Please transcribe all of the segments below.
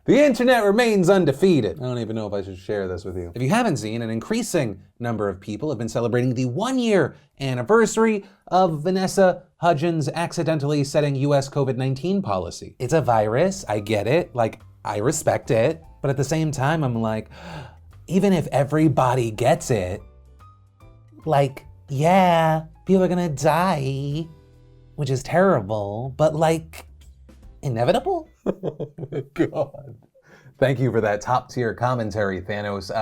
The internet remains undefeated. I don't even know if I should share this with you. If you haven't seen, an increasing number of people have been celebrating the 1-year anniversary of Vanessa Hudgens accidentally setting US COVID-19 policy. It's a virus, I get it, like, I respect it, but at the same time, I'm like, even if everybody gets it, like, yeah, people are gonna die, which is terrible, but like, inevitable? Oh my God. Thank you for that top tier commentary, Thanos.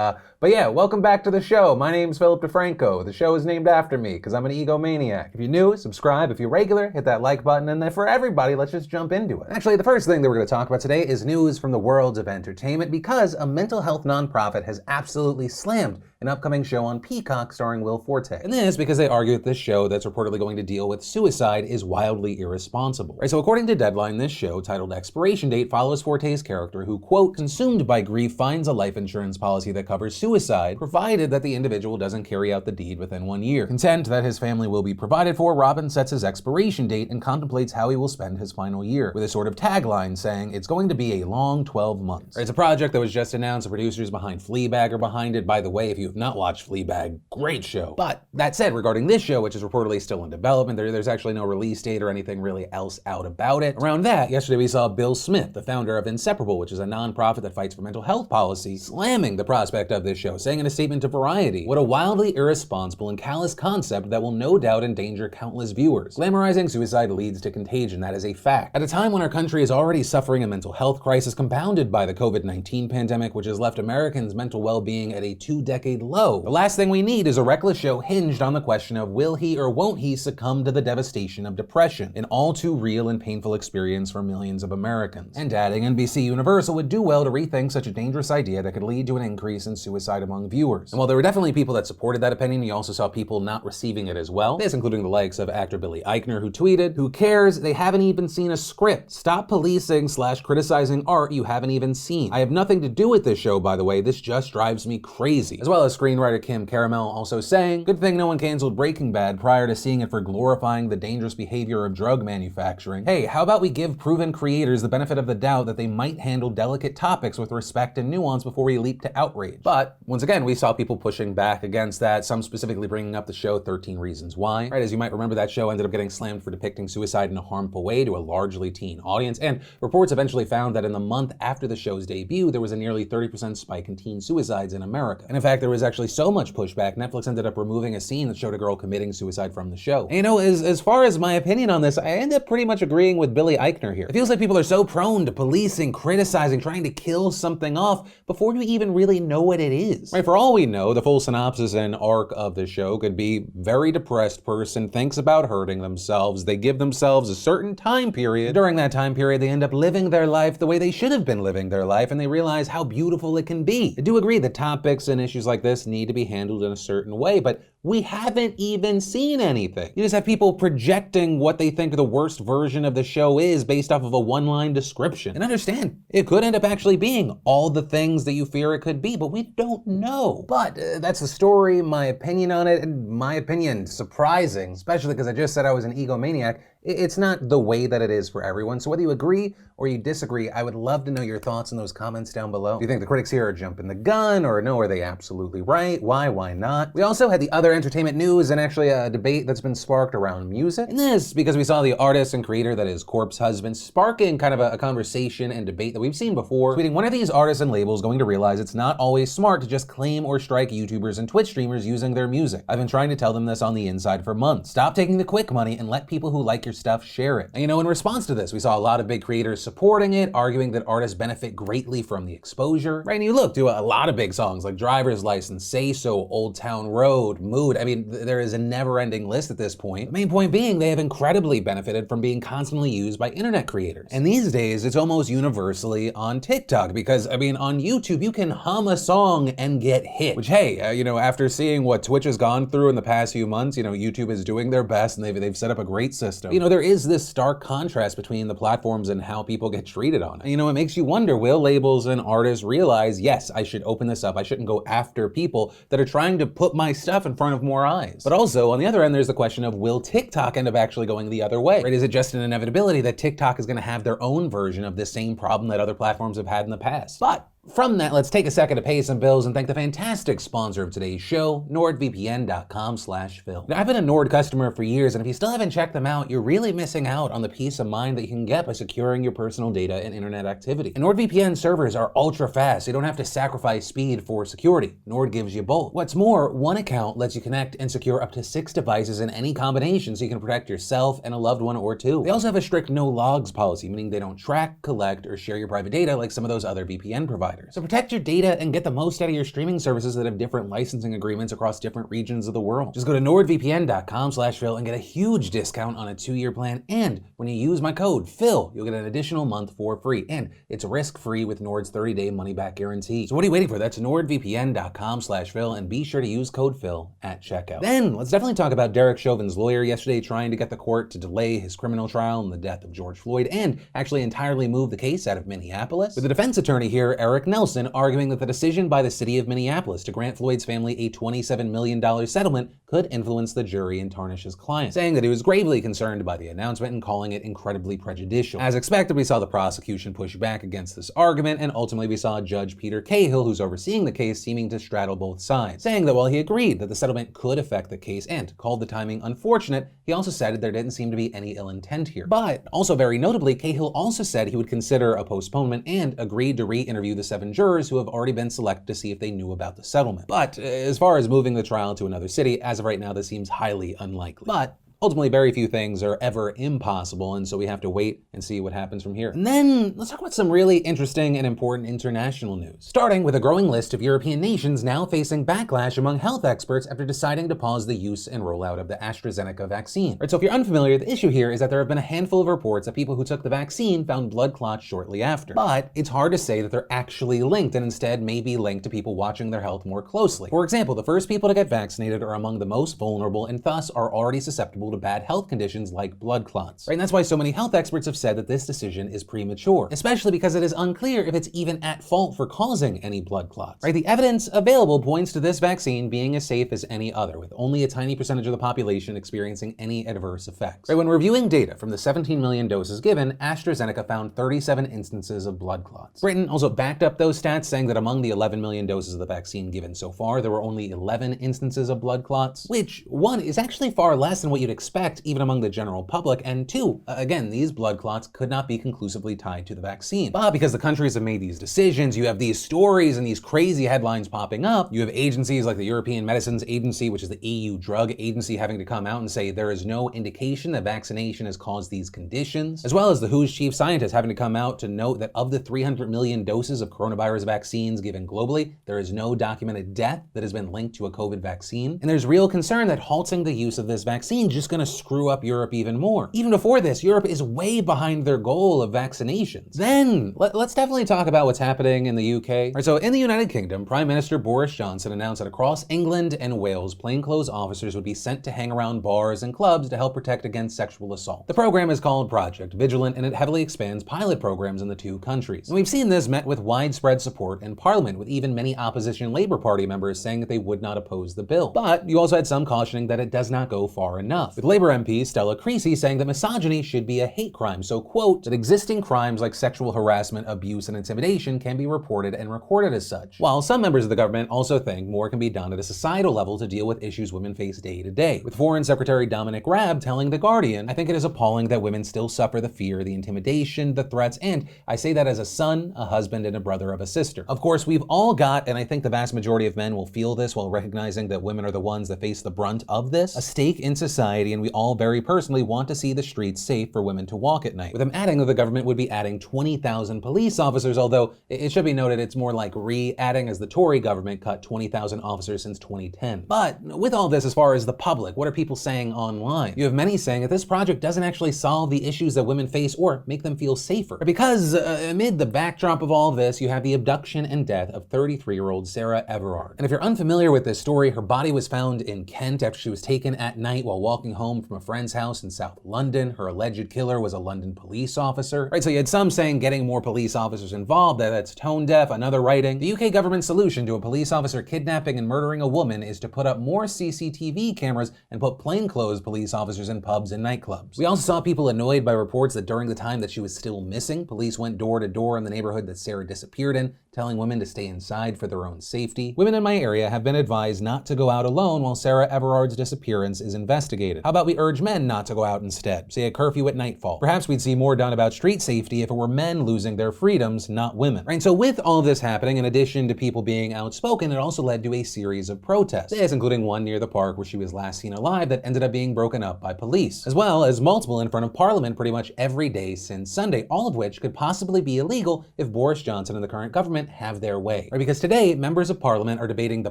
But yeah, welcome back to the show. My name's Philip DeFranco. The show is named after me because I'm an egomaniac. If you're new, subscribe. If you're regular, hit that like button. And then for everybody, let's just jump into it. Actually, the first thing that we're going to talk about today is news from the world of entertainment because a mental health nonprofit has absolutely slammed an upcoming show on Peacock starring Will Forte. And this because they argue that this show that's reportedly going to deal with suicide is wildly irresponsible. Right, so according to Deadline, this show, titled Expiration Date, follows Forte's character who, quote, consumed by grief, finds a life insurance policy that covers suicide, provided that the individual doesn't carry out the deed within 1 year. Content that his family will be provided for, Robin sets his expiration date and contemplates how he will spend his final year, with a sort of tagline saying, it's going to be a long 12 months. It's a project that was just announced. The producers behind Fleabag are behind it. By the way, if you have not watched Fleabag, great show. But that said, regarding this show, which is reportedly still in development, there's actually no release date or anything really else out about it. Around that, yesterday we saw Bill Smith, the founder of Inseparable, which is a nonprofit that fights for mental health policy, slamming the prospect of this show, saying in a statement to Variety, what a wildly irresponsible and callous concept that will no doubt endanger countless viewers. Glamorizing suicide leads to contagion, that is a fact. At a time when our country is already suffering a mental health crisis compounded by the COVID-19 pandemic, which has left Americans' mental well-being at a 2-decade low, the last thing we need is a reckless show hinged on the question of will he or won't he succumb to the devastation of depression, an all too real and painful experience for millions of Americans. And adding, NBC Universal would do well to rethink such a dangerous idea that could lead to an increase in suicide among viewers. And while there were definitely people that supported that opinion, you also saw people not receiving it as well. This including the likes of actor Billy Eichner, who tweeted, who cares? They haven't even seen a script. Stop policing/criticizing art you haven't even seen. I have nothing to do with this show, by the way. This just drives me crazy. As well as screenwriter Kim Caramel also saying, good thing no one canceled Breaking Bad prior to seeing it for glorifying the dangerous behavior of drug manufacturing. Hey, how about we give proven creators the benefit of the doubt that they might handle delicate topics with respect and nuance before we leap to outrage? But once again, we saw people pushing back against that, some specifically bringing up the show 13 Reasons Why. Right, as you might remember, that show ended up getting slammed for depicting suicide in a harmful way to a largely teen audience, and reports eventually found that in the month after the show's debut, there was a nearly 30% spike in teen suicides in America. And in fact, there was actually so much pushback, Netflix ended up removing a scene that showed a girl committing suicide from the show. And you know, as far as my opinion on this, I end up pretty much agreeing with Billy Eichner here. It feels like people are so prone to policing, criticizing, trying to kill something off before you even really know what it is. Right, for all we know, the full synopsis and arc of the show could be very depressed person thinks about hurting themselves. They give themselves a certain time period. During that time period, they end up living their life the way they should have been living their life, and they realize how beautiful it can be. I do agree that topics and issues like this need to be handled in a certain way, but we haven't even seen anything. You just have people projecting what they think the worst version of the show is based off of a one-line description. And understand, it could end up actually being all the things that you fear it could be, but we don't know. But that's the story, my opinion on it, and my opinion, surprising, especially because I just said I was an egomaniac. It's not the way that it is for everyone. So whether you agree or you disagree, I would love to know your thoughts in those comments down below. Do you think the critics here are jumping the gun, or no, are they absolutely right? Why not? We also had the other entertainment news and actually a debate that's been sparked around music. And this because we saw the artist and creator that is Corpse Husband sparking kind of a conversation and debate that we've seen before, tweeting, when are these artists and labels going to realize it's not always smart to just claim or strike YouTubers and Twitch streamers using their music? I've been trying to tell them this on the inside for months. Stop taking the quick money and let people who like your stuff share it. And you know, in response to this, we saw a lot of big creators supporting it, arguing that artists benefit greatly from the exposure. Right, and you look to a lot of big songs like Driver's License, Say So, Old Town Road, Mood. I mean, there is a never-ending list at this point. The main point being they have incredibly benefited from being constantly used by internet creators. And these days, it's almost universally on TikTok because, I mean, on YouTube, you can hum a song and get hit. Which, hey, you know, after seeing what Twitch has gone through in the past few months, you know, YouTube is doing their best and they've set up a great system. You know, there is this stark contrast between the platforms and how people get treated on it. You know, it makes you wonder, will labels and artists realize, yes, I should open this up. I shouldn't go after people that are trying to put my stuff in front front of more eyes. But also, on the other end, there's the question of, will TikTok end up actually going the other way? Right? Is it just an inevitability that TikTok is going to have their own version of this same problem that other platforms have had in the past? But from that, let's take a second to pay some bills and thank the fantastic sponsor of today's show, NordVPN.com/Phil. Now, I've been a Nord customer for years, and if you still haven't checked them out, you're really missing out on the peace of mind that you can get by securing your personal data and internet activity. And NordVPN servers are ultra fast, so you don't have to sacrifice speed for security. Nord gives you both. What's more, one account lets you connect and secure up to 6 devices in any combination, so you can protect yourself and a loved one or two. They also have a strict no logs policy, meaning they don't track, collect, or share your private data like some of those other VPN providers. So protect your data and get the most out of your streaming services that have different licensing agreements across different regions of the world. Just go to NordVPN.com/Phil and get a huge discount on a 2-year plan. And when you use my code Phil, you'll get an additional month for free. And it's risk-free with Nord's 30-day money-back guarantee. So what are you waiting for? That's NordVPN.com/Phil, and be sure to use code Phil at checkout. Then let's definitely talk about Derek Chauvin's lawyer yesterday trying to get the court to delay his criminal trial in the death of George Floyd and actually entirely move the case out of Minneapolis. With the defense attorney here, Eric Nelson, arguing that the decision by the city of Minneapolis to grant Floyd's family a $27 million settlement could influence the jury and tarnish his client, saying that he was gravely concerned by the announcement and calling it incredibly prejudicial. As expected, we saw the prosecution push back against this argument, and ultimately we saw Judge Peter Cahill, who's overseeing the case, seeming to straddle both sides, saying that while he agreed that the settlement could affect the case and called the timing unfortunate, he also said there didn't seem to be any ill intent here. But also very notably, Cahill also said he would consider a postponement and agreed to re-interview the 7 jurors who have already been selected to see if they knew about the settlement. But as far as moving the trial to another city, as of right now, this seems highly unlikely. But ultimately, very few things are ever impossible, and so we have to wait and see what happens from here. And then let's talk about some really interesting and important international news, starting with a growing list of European nations now facing backlash among health experts after deciding to pause the use and rollout of the AstraZeneca vaccine. Right, so if you're unfamiliar, the issue here is that there have been a handful of reports that people who took the vaccine found blood clots shortly after. But it's hard to say that they're actually linked, and instead may be linked to people watching their health more closely. For example, the first people to get vaccinated are among the most vulnerable and thus are already susceptible to bad health conditions like blood clots. Right? And that's why so many health experts have said that this decision is premature, especially because it is unclear if it's even at fault for causing any blood clots. Right? The evidence available points to this vaccine being as safe as any other, with only a tiny percentage of the population experiencing any adverse effects. Right? When reviewing data from the 17 million doses given, AstraZeneca found 37 instances of blood clots. Britain also backed up those stats, saying that among the 11 million doses of the vaccine given so far, there were only 11 instances of blood clots, which, one, is actually far less than what you'd expect even among the general public, and 2, again, these blood clots could not be conclusively tied to the vaccine. But because the countries have made these decisions, you have these stories and these crazy headlines popping up. You have agencies like the European Medicines Agency, which is the EU drug agency, having to come out and say there is no indication that vaccination has caused these conditions, as well as the WHO's chief scientist having to come out to note that of the 300 million doses of coronavirus vaccines given globally, there is no documented death that has been linked to a COVID vaccine. And there's real concern that halting the use of this vaccine is just going to screw up Europe even more. Even before this, Europe is way behind their goal of vaccinations. Then, let's definitely talk about what's happening in the UK. Right, so in the United Kingdom, Prime Minister Boris Johnson announced that across England and Wales, plainclothes officers would be sent to hang around bars and clubs to help protect against sexual assault. The program is called Project Vigilant, and it heavily expands pilot programs in the 2 countries. And we've seen this met with widespread support in Parliament, with even many opposition Labour Party members saying that they would not oppose the bill. But you also had some cautioning that it does not go far enough, with Labour MP Stella Creasy saying that misogyny should be a hate crime, so quote, that existing crimes like sexual harassment, abuse, and intimidation can be reported and recorded as such. While some members of the government also think more can be done at a societal level to deal with issues women face day to day, with Foreign Secretary Dominic Raab telling The Guardian, "I think it is appalling that women still suffer the fear, the intimidation, the threats, and I say that as a son, a husband, and a brother of a sister." Of course, we've all got, and I think the vast majority of men will feel this while recognizing that women are the ones that face the brunt of this, a stake in society, and we all very personally want to see the streets safe for women to walk at night. With him adding that the government would be adding 20,000 police officers, although it should be noted it's more like re-adding, as the Tory government cut 20,000 officers since 2010. But with all this, as far as the public, what are people saying online? You have many saying that this project doesn't actually solve the issues that women face or make them feel safer. Because amid the backdrop of all this, you have the abduction and death of 33-year-old Sarah Everard. And if you're unfamiliar with this story, her body was found in Kent after she was taken at night while walking home from a friend's house in South London. Her alleged killer was a London police officer. Right, so you had some saying getting more police officers involved, that's tone deaf. Another writing, the UK government's solution to a police officer kidnapping and murdering a woman is to put up more CCTV cameras and put plainclothes police officers in pubs and nightclubs. We also saw people annoyed by reports that during the time that she was still missing, police went door to door in the neighborhood that Sarah disappeared in, telling women to stay inside for their own safety. Women in my area have been advised not to go out alone while Sarah Everard's disappearance is investigated. How about we urge men not to go out instead, say a curfew at nightfall? Perhaps we'd see more done about street safety if it were men losing their freedoms, not women. Right? So with all of this happening, in addition to people being outspoken, it also led to a series of protests. This including one near the park where she was last seen alive that ended up being broken up by police, as well as multiple in front of Parliament pretty much every day since Sunday, all of which could possibly be illegal if Boris Johnson and the current government have their way. Right? Because today, members of Parliament are debating the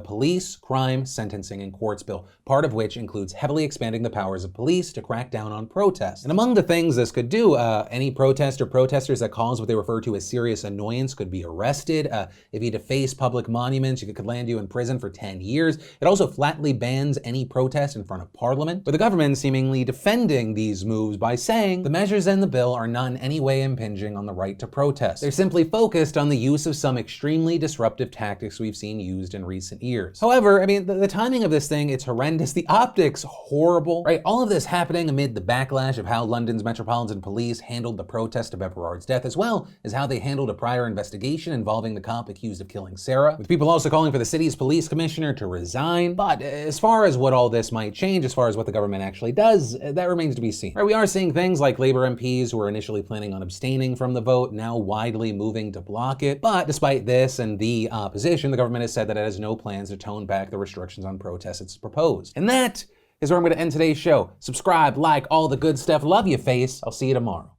Police, Crime, Sentencing, and Courts Bill, part of which includes heavily expanding the powers of police to crack down on protests. And among the things this could do, any protest or protesters that cause what they refer to as serious annoyance could be arrested. If you deface public monuments, it could land you in prison for 10 years. It also flatly bans any protest in front of Parliament, with the government seemingly defending these moves by saying the measures in the bill are not in any way impinging on the right to protest. They're simply focused on the use of some extremely disruptive tactics we've seen used in recent years. However, I mean, the timing of this thing, it's horrendous. The optics, horrible, right? All of this happening amid the backlash of how London's Metropolitan Police handled the protest of Everard's death, as well as how they handled a prior investigation involving the cop accused of killing Sarah, with people also calling for the city's police commissioner to resign. But as far as what all this might change, as far as what the government actually does, that remains to be seen. Right, we are seeing things like Labour MPs who were initially planning on abstaining from the vote, now widely moving to block it. But despite this and the opposition, the government has said that it has no plans to tone back the restrictions on protests it's proposed. And that is where I'm going to end today's show. Subscribe, like, all the good stuff. Love you, face. I'll see you tomorrow.